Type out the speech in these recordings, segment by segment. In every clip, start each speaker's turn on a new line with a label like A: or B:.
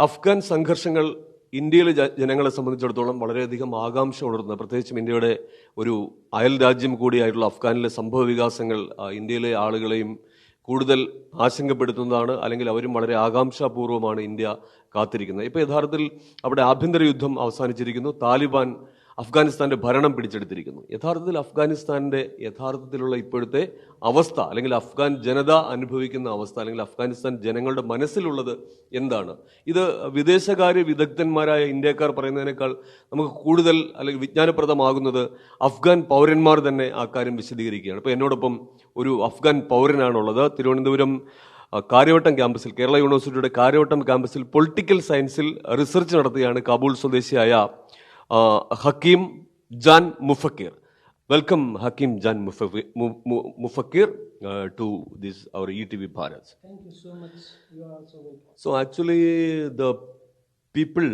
A: അഫ്ഗാൻ സംഘർഷങ്ങൾ ഇന്ത്യയിലെ ജനങ്ങളെ സംബന്ധിച്ചിടത്തോളം വളരെയധികം ആകാംക്ഷ ഉണർത്തുന്ന, പ്രത്യേകിച്ചും ഇന്ത്യയുടെ ഒരു അയൽ രാജ്യം കൂടിയായിട്ടുള്ള അഫ്ഗാനിലെ സംഭവ വികാസങ്ങൾ ഇന്ത്യയിലെ ആളുകളെയും കൂടുതൽ ആശങ്കപ്പെടുത്തുന്നതാണ്. അല്ലെങ്കിൽ അവരും വളരെ ആകാംക്ഷാപൂർവ്വമാണ് ഇന്ത്യ കാത്തിരിക്കുന്നത്. ഇപ്പോൾ യഥാർത്ഥത്തിൽ അവിടെ ആഭ്യന്തര യുദ്ധം അവസാനിച്ചിരിക്കുന്നു. താലിബാൻ അഫ്ഗാനിസ്ഥാന്റെ ഭരണം പിടിച്ചെടുത്തിരിക്കുന്നു. യഥാർത്ഥത്തിൽ അഫ്ഗാനിസ്ഥാന്റെ യഥാർത്ഥത്തിലുള്ള ഇപ്പോഴത്തെ അവസ്ഥ, അല്ലെങ്കിൽ അഫ്ഗാൻ ജനത അനുഭവിക്കുന്ന അവസ്ഥ, അല്ലെങ്കിൽ അഫ്ഗാനിസ്ഥാൻ ജനങ്ങളുടെ മനസ്സിലുള്ളത് എന്താണ്? ഇത് വിദേശകാര്യ വിദഗ്ധന്മാരായ ഇന്ത്യക്കാർ പറയുന്നതിനേക്കാൾ നമുക്ക് കൂടുതൽ അല്ലെങ്കിൽ വിജ്ഞാനപ്രദമാകുന്നത് അഫ്ഗാൻ പൗരന്മാർ തന്നെ ആ കാര്യം വിശദീകരിക്കുകയാണ്. ഇപ്പോൾ എന്നോടൊപ്പം ഒരു അഫ്ഗാൻ പൗരനാണുള്ളത്. തിരുവനന്തപുരം കാര്യവട്ടം ക്യാമ്പസിൽ, കേരള യൂണിവേഴ്സിറ്റിയുടെ കാര്യവട്ടം ക്യാമ്പസിൽ പൊളിറ്റിക്കൽ സയൻസിൽ റിസർച്ച് നടത്തുകയാണ് കാബൂൾ സ്വദേശിയായ Hakeem Jan മുഫക്കീർ. Welcome Hakim Jan Mufakkir to this our ETV Bharat.
B: Thank you so much. You are also welcome.
A: So actually the people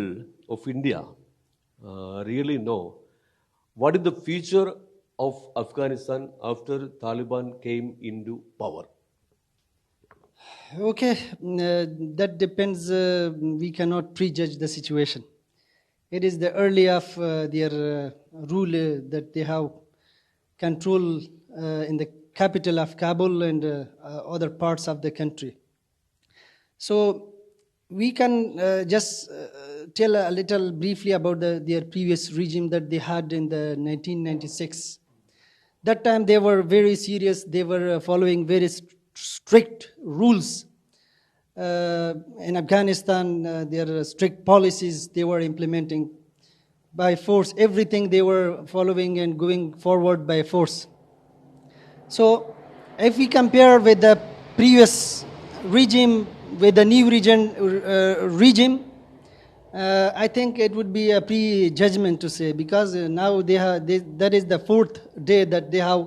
A: of India really know what is the future of Afghanistan after Taliban came into power.
B: Okay, that depends. We cannot prejudge the situation. It is the early of their rule that they have control in the capital of Kabul and other parts of the country. So we can just tell a little briefly about their previous regime that they had in the 1996. That time they were very serious. They were following very strict rules. In Afghanistan, their strict policies they were implementing by force. Everything they were following and going forward by force. So if we compare with the previous regime with the new regime, I think it would be a prejudgment to say, because now that is the fourth day that they have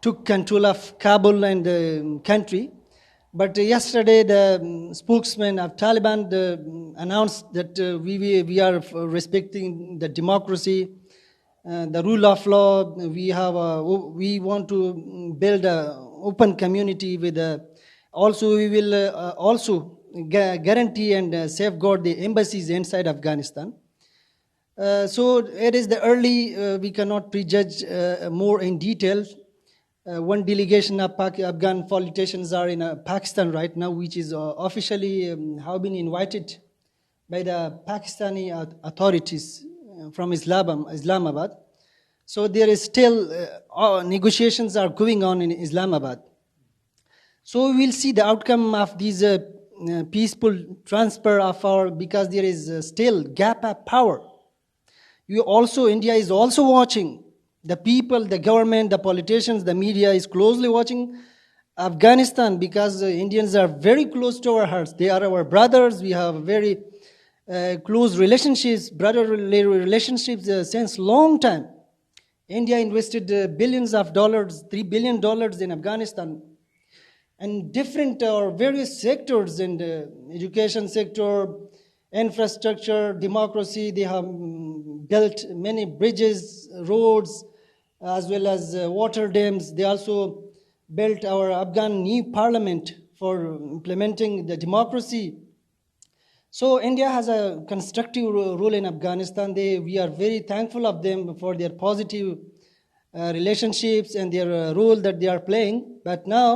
B: took control of Kabul and the country. But yesterday, the spokesman of Taliban announced that we are respecting the democracy, the rule of law. We want to build an open community with. Also, we will also guarantee and safeguard the embassies inside Afghanistan. So it is the early. We cannot prejudge more in detail. One delegation of Afghan politicians are in Pakistan right now, which is officially have been invited by the Pakistani authorities from Islamabad. So there is still negotiations are going on in Islamabad. So we will see the outcome of these peaceful transfer of our, because there is still gap of power. India is also watching. The people, the government, the politicians, the media is closely watching Afghanistan, because Indians are very close to our hearts. They are our brothers. We have very close relationships, brotherly relationships since long time. India invested billions of dollars, $3 billion in Afghanistan, and different or various sectors in the education sector, infrastructure, democracy. They have built many bridges, roads, as well as water dams. They also built our Afghan new parliament for implementing the democracy. So India has a constructive role in Afghanistan. We are very thankful of them for their positive relationships and their role that they are playing. But now,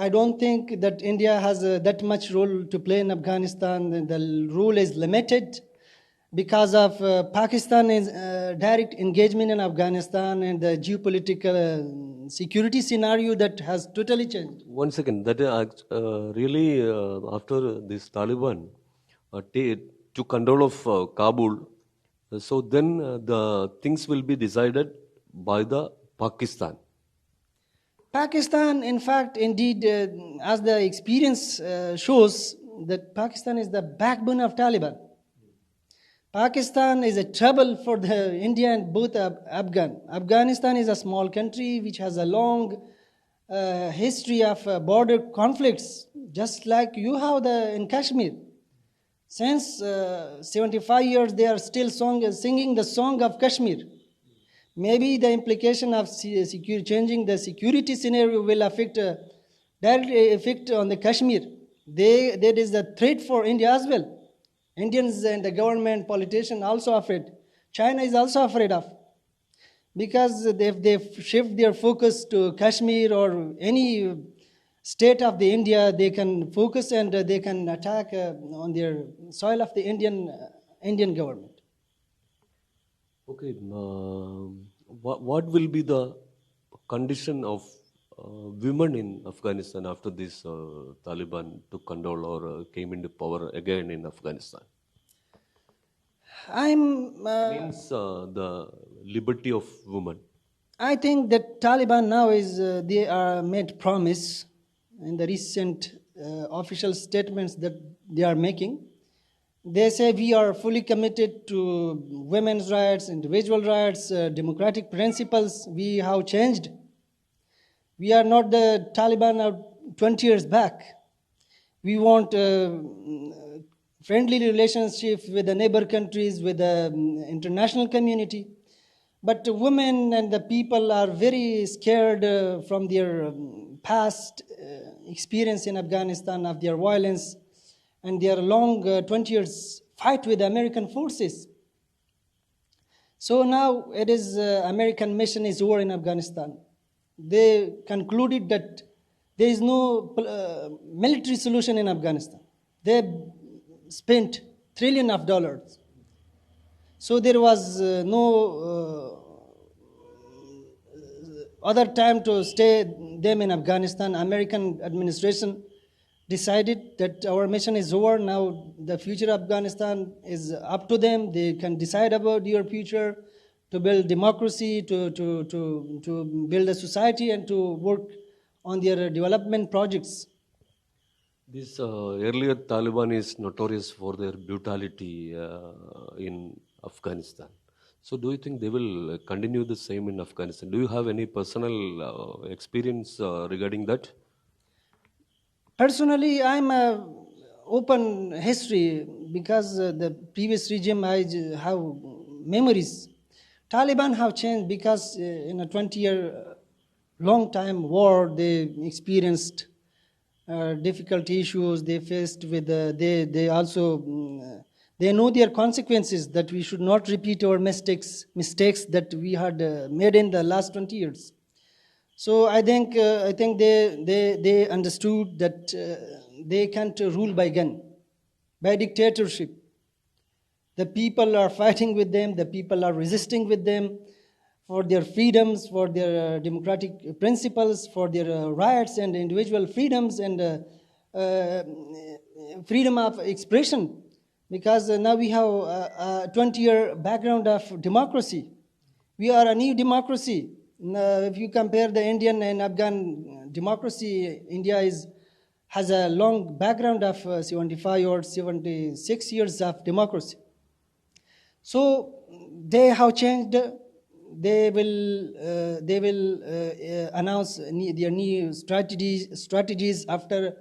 B: I don't think that India has that much role to play in Afghanistan. The role is limited because of Pakistan's direct engagement in Afghanistan and the geopolitical security scenario that has totally changed.
A: One second, that really after this Taliban took control of Kabul, so then the things will be decided by the Pakistan.
B: Pakistan, in fact, indeed, as the experience shows, that Pakistan is the backbone of Taliban. Pakistan is a trouble for the India and both Afghan. Afghanistan is a small country which has a long history of border conflicts, just like you have in Kashmir. Since 75 years, they are still singing the song of Kashmir. Maybe the implication of changing the security scenario will affect direct effect on the Kashmir. That is a threat for India as well. Indians and the government, politicians also afraid. China is also afraid of. Because if they shift their focus to Kashmir or any state of the India, they can focus and they can attack on their soil of the Indian government.
A: Okay, what will be the condition of women in Afghanistan after this Taliban took control or came into power again in Afghanistan? Means the liberty of women.
B: I think that Taliban now they are made promise in the recent official statements that they are making. They say we are fully committed to women's rights, individual rights, democratic principles. We have changed. We are not the Taliban of 20 years back. We want friendly relationships with the neighbor countries, with the international community. But women and the people are very scared from their past experience in Afghanistan, of their violence, and their long 20 years fight with the American forces. So now it is American mission is over in Afghanistan. They concluded that there is no military solution in Afghanistan. They spent $trillions of dollars. So there was no other time to stay them in Afghanistan. American administration decided that our mission is over. Now the future of Afghanistan is up to them. They can decide about your future, to build democracy, to build a society, and to work on their development projects.
A: This earlier Taliban is notorious for their brutality in Afghanistan. So do you think they will continue the same in Afghanistan? Do you have any personal experience regarding that?
B: Personally, I'm a open history because the previous regime I have memories. Taliban have changed because in a 20-year long time war they experienced difficult issues they faced with they also they know their consequences, that we should not repeat our mistakes that we had made in the last 20 years. So I think they understood that they can't rule by gun, by dictatorship. The people are fighting with them, the people are resisting with them for their freedoms, for their democratic principles, for their rights and individual freedoms and freedom of expression. Because now we have a 20-year background of democracy. We are a new democracy. If you compare the Indian and Afghan democracy, India has a long background of 75 or 76 years of democracy. So they have changed. They will announce their new strategies after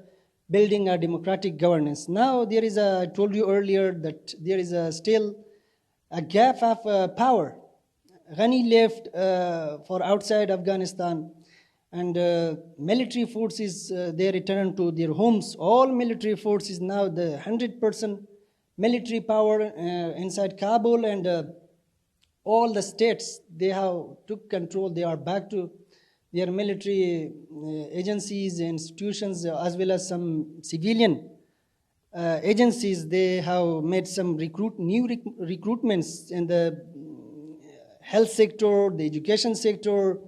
B: building a democratic governance. Now there is I told you earlier that there is still a gap of power. Ghani left for outside Afghanistan, and military forces they returned to their homes. All military forces now the 100% military power inside Kabul, and all the states they have took control. They are back to their military agencies, institutions, as well as some civilian agencies. They have made some new recruitments in the health sector, the education sector,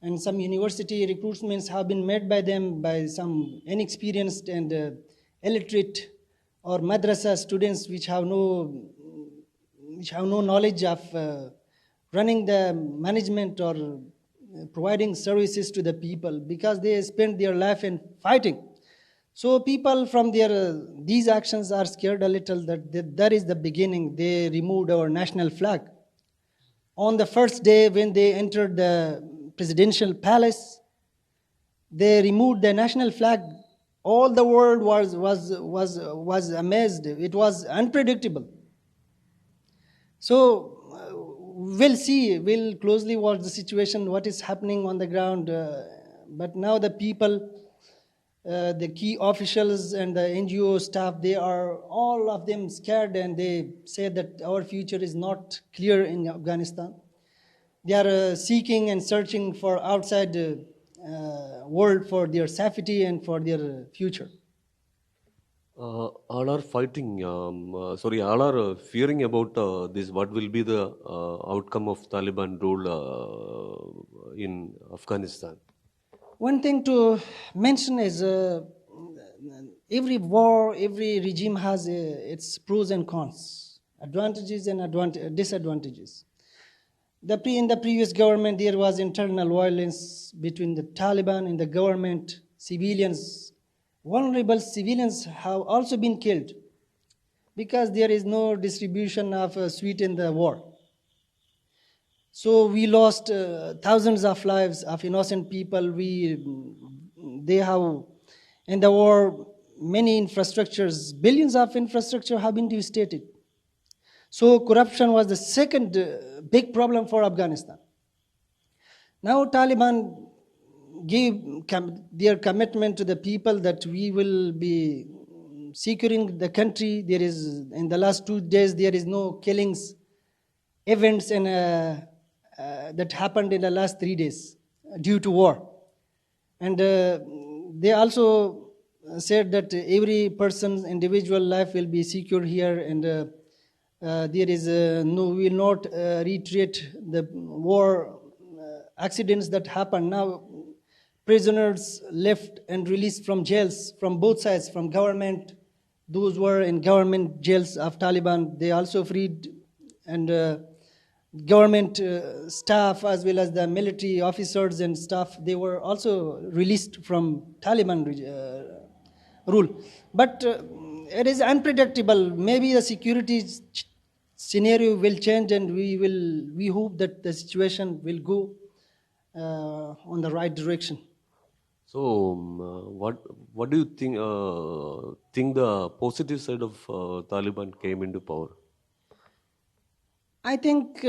B: and some university recruitments have been made by them, by some inexperienced and illiterate or madrasa students which have no knowledge of running the management or providing services to the people, because they spend their life in fighting. So people from these actions are scared a little that is the beginning. They removed our national flag. On the first day when they entered the presidential palace, they removed the national flag. All the world was amazed. It was unpredictable. So we'll closely watch the situation, what is happening on the ground. But now the people the key officials and the NGO staff, they are all of them scared, and they say that our future is not clear in Afghanistan. They are seeking and searching for outside world for their safety and for their future.
A: All are fighting, all are fearing about this. What will be the outcome of Taliban rule in Afghanistan?
B: One thing to mention is every war, every regime has its pros and cons, advantages and disadvantages. In the previous government, there was internal violence between the Taliban and the government. Civilians, vulnerable civilians have also been killed because there is no distribution of sweet in the war. So we lost thousands of lives of innocent people. They have, in the war, many infrastructures, billions of infrastructure have been devastated. So corruption was the second big problem for Afghanistan. Now Taliban gave their commitment to the people that we will be securing the country. There is, in the last 2 days, there is no killings, events that happened in the last 3 days due to war. And they also said that every person's individual life will be secure here, and there is we will not reiterate the war accidents that happened. Now prisoners left and released from jails from both sides, from government, those who were in government jails of Taliban, they also freed, and government staff as well as the military officers and staff, they were also released from Taliban rule. But it is unpredictable. Maybe the security scenario will change, and we hope that the situation will go on the right direction.
A: So, what do you think? Think the positive side of Taliban came into power?
B: I think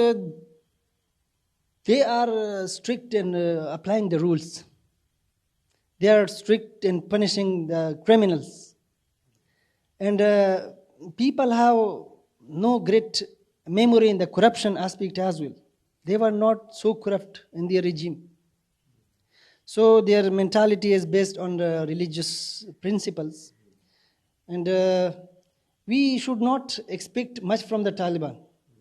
B: they are strict in applying the rules. They are strict in punishing the criminals. And people have no great memory in the corruption aspect as well. They were not so corrupt in their regime. So their mentality is based on the religious principles. And we should not expect much from the Taliban,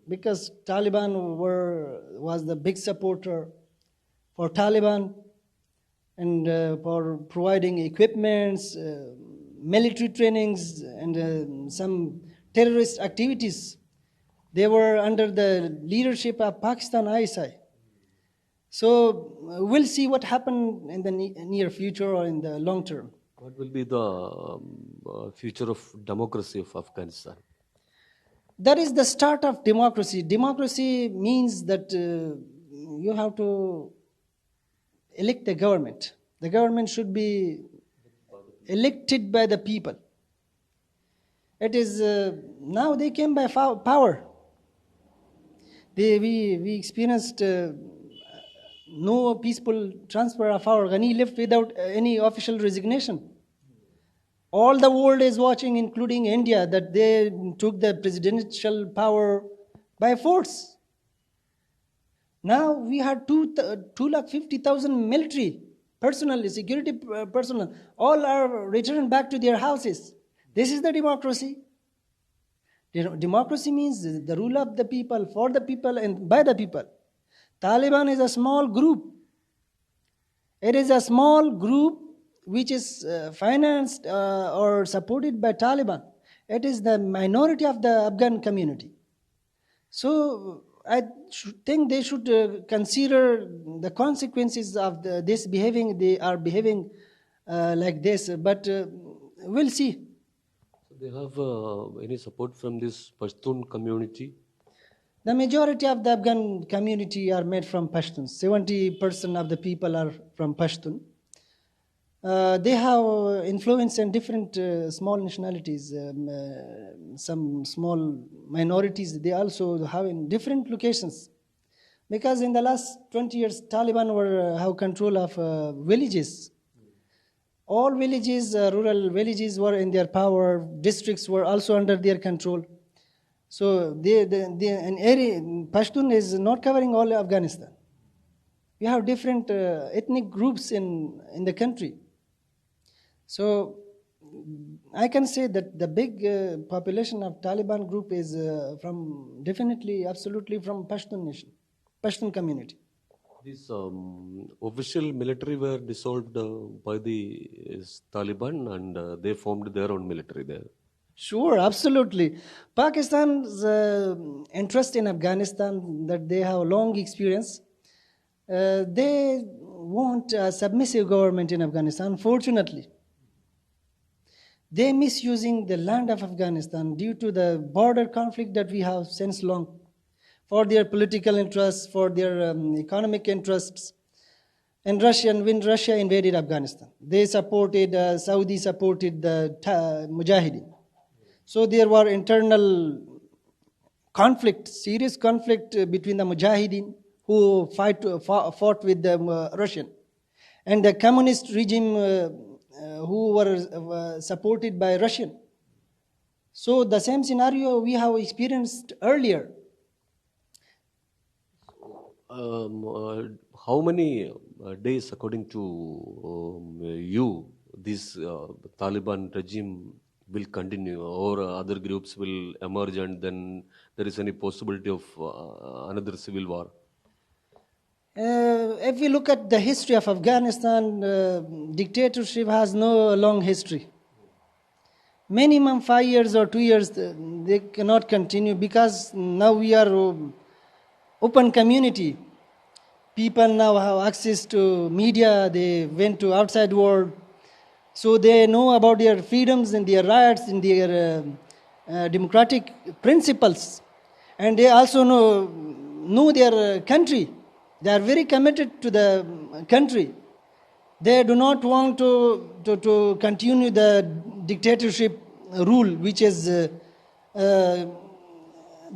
B: because Taliban was the big supporter for Taliban, and for providing equipments, military trainings, and some terrorist activities. They were under the leadership of Pakistan ISI. So we'll see what happens in the near future or in the long term.
A: What will be the future of democracy of Afghanistan?
B: That is the start of democracy. Democracy means that you have to elect the government. The government should be elected by the people. It is now they came by power. We experienced no peaceful transfer of power. Ghani left without any official resignation. All the world is watching, including India, that they took the presidential power by force. Now we had 250,000 military personnel, security personnel, all are returned back to their houses. This is the democracy. Democracy means the rule of the people, for the people, and by the people. Taliban is a small group. It is a small group which is financed or supported by Taliban. It is the minority of the Afghan community. So I think they should consider the consequences of this behaving. They are behaving like this, but we'll see.
A: So they have any support from this Pashtun community?
B: The majority of the Afghan community are made from Pashtuns. 70% of the people are from Pashtun. They have influence in different small nationalities. Some small minorities they also have in different locations. Because in the last 20 years, Taliban have control of villages. All villages, rural villages were in their power, districts were also under their control. So an area, Pashtun is not covering all Afghanistan. We have different ethnic groups in the country. So I can say that the big population of Taliban group is absolutely from Pashtun nation, Pashtun community.
A: These official military were dissolved by the Taliban, and they formed their own military there.
B: Sure, absolutely. Pakistan's interest in Afghanistan, that they have long experience, they want a submissive government in Afghanistan. Unfortunately, they misusing the land of Afghanistan due to the border conflict that we have since long, for their political interests, for their economic interests. And when Russia invaded Afghanistan, they supported, Saudi supported the Mujahideen. So there were internal conflict, serious conflict between the Mujahideen who fought with the Russian, and the communist regime who were supported by Russian. So the same scenario we have experienced earlier.
A: How many days, according to you, this Taliban regime will continue, or other groups will emerge, and then there is any possibility of another civil war?
B: If we look at the history of Afghanistan, dictatorship has no long history. Minimum 5 years or 2 years, they cannot continue, because now we are open community. People now have access to media, they went to outside world. So they know about their freedoms and their rights and their democratic principles. And they also know their country. They are very committed to the country. They do not want to continue the dictatorship rule which is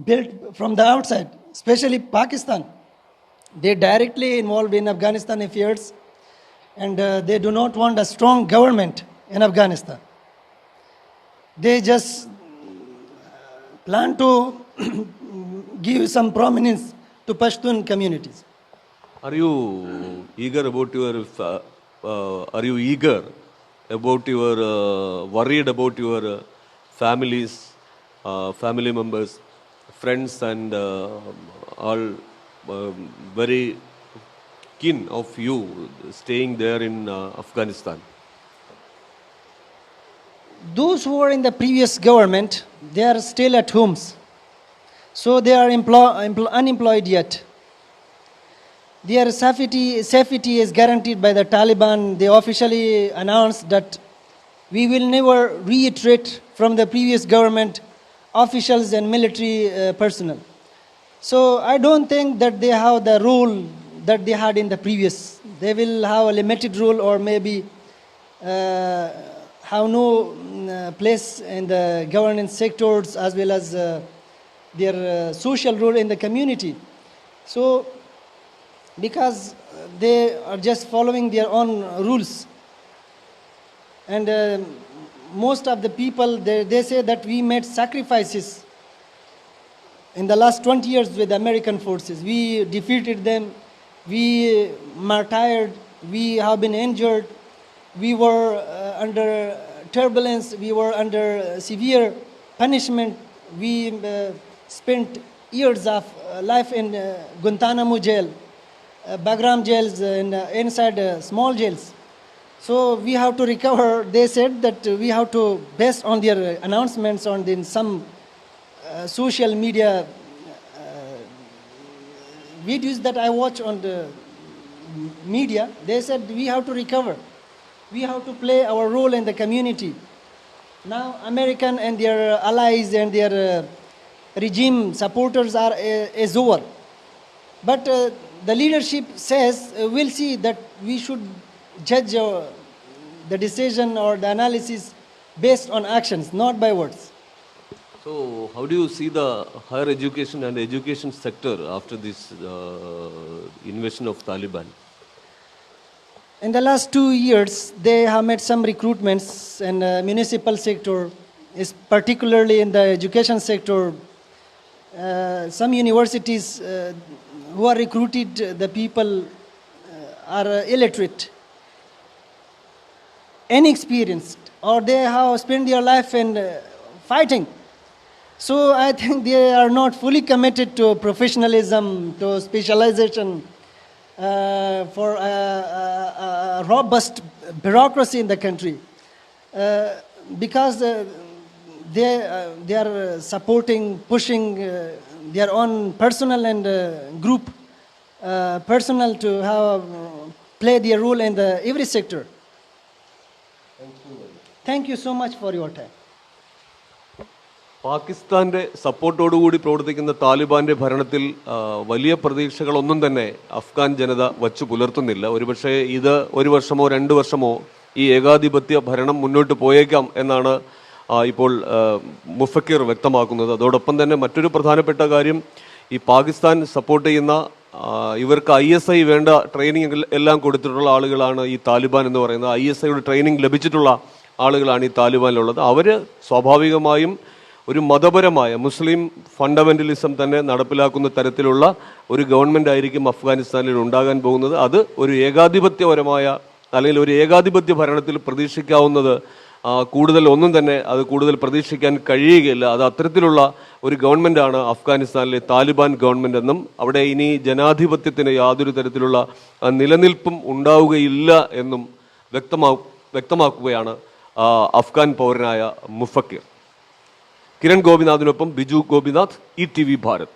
B: built from the outside, especially Pakistan. They directly involved in Afghanistan affairs, and they do not want a strong government in Afghanistan. They just plan to give some prominence to Pashtun communities.
A: Are you eager about your? Worried about your families, family members, friends, and all very keen of you staying there in Afghanistan?
B: Those who were in the previous government, they are still at homes. So they are unemployed yet. Their safety is guaranteed by the Taliban. They officially announced that we will never retreat from the previous government officials and military personnel. So I don't think that they have the role that they had in the previous. They will have a limited role, or maybe have no place in the governance sectors, as well as their social role in the community. So because they are just following their own rules. And most of the people, they say that we made sacrifices in the last 20 years with American forces. We defeated them, we martyred, we have been injured, we were under turbulence, we were under severe punishment. We spent years of life in Guantanamo jail, Bagram jails, and inside small jails. So we have to recover. They said that we have to, based on their announcements on some social media videos that I watch on the media, they said we have to recover. We have to play our role in the community. Now American and their allies and their regime supporters is over. But the leadership says, we'll see, that we should judge the decision or the analysis based on actions, not by words.
A: So how do you see the higher education and education sector after this invasion of Taliban?
B: in the last 2 years, they have made some recruitments in the municipal sector, is particularly in the education sector. Some universities who are recruited, the people are illiterate, inexperienced, or they have spent their life in fighting. So I think they are not fully committed to professionalism, to specialization, for a robust bureaucracy in the country, because they are supporting, pushing their own personal and group personnel to have play their role in every sector. Thank you so much for your time.
A: പാകിസ്ഥാന്റെ സപ്പോർട്ടോടുകൂടി പ്രവർത്തിക്കുന്ന താലിബാന്റെ ഭരണത്തിൽ വലിയ പ്രതീക്ഷകളൊന്നും തന്നെ അഫ്ഗാൻ ജനത വച്ചു പുലർത്തുന്നില്ല. ഒരുപക്ഷെ ഇത് 1 വർഷമോ 2 വർഷമോ ഈ ഏകാധിപത്യ ഭരണം മുന്നോട്ട് പോയേക്കാം എന്നാണ് ഇപ്പോൾ മുഫക്കിർ വ്യക്തമാക്കുന്നത്. അതോടൊപ്പം തന്നെ മറ്റൊരു പ്രധാനപ്പെട്ട കാര്യം, ഈ പാകിസ്ഥാൻ സപ്പോർട്ട് ചെയ്യുന്ന ഇവർക്ക് ISI വേണ്ട ട്രെയിനിങ് എല്ലാം കൊടുത്തിട്ടുള്ള ആളുകളാണ് ഈ താലിബാൻ എന്ന് പറയുന്നത്. ISIയുടെ ട്രെയിനിങ് ലഭിച്ചിട്ടുള്ള ആളുകളാണ് ഈ താലിബാനിലുള്ളത്. അവർ സ്വാഭാവികമായും ഒരു മതപരമായ മുസ്ലിം ഫണ്ടമെന്റലിസം തന്നെ നടപ്പിലാക്കുന്ന തരത്തിലുള്ള ഒരു ഗവൺമെന്റ് ആയിരിക്കും അഫ്ഗാനിസ്ഥാനിൽ ഉണ്ടാകാൻ പോകുന്നത്. അത് ഒരു ഏകാധിപത്യപരമായ അല്ലെങ്കിൽ ഒരു ഏകാധിപത്യ ഭരണത്തിൽ പ്രതീക്ഷിക്കാവുന്നത് കൂടുതൽ പ്രതീക്ഷിക്കാൻ കഴിയുകയില്ല. അത് അത്തരത്തിലുള്ള ഒരു ഗവൺമെന്റാണ് അഫ്ഗാനിസ്ഥാനിലെ താലിബാൻ ഗവൺമെന്റ് എന്നും അവിടെ ഇനി ജനാധിപത്യത്തിന് യാതൊരു തരത്തിലുള്ള നിലനിൽപ്പും ഉണ്ടാവുകയില്ല എന്നും വ്യക്തമാക്കുകയാണ് അഫ്ഗാൻ പൗരനായ മുഫക്കിർ. കിരൺ ഗോപിനാഥിനൊപ്പം ബിജു ഗോപിനാഥ്, ETV ഭാരത്.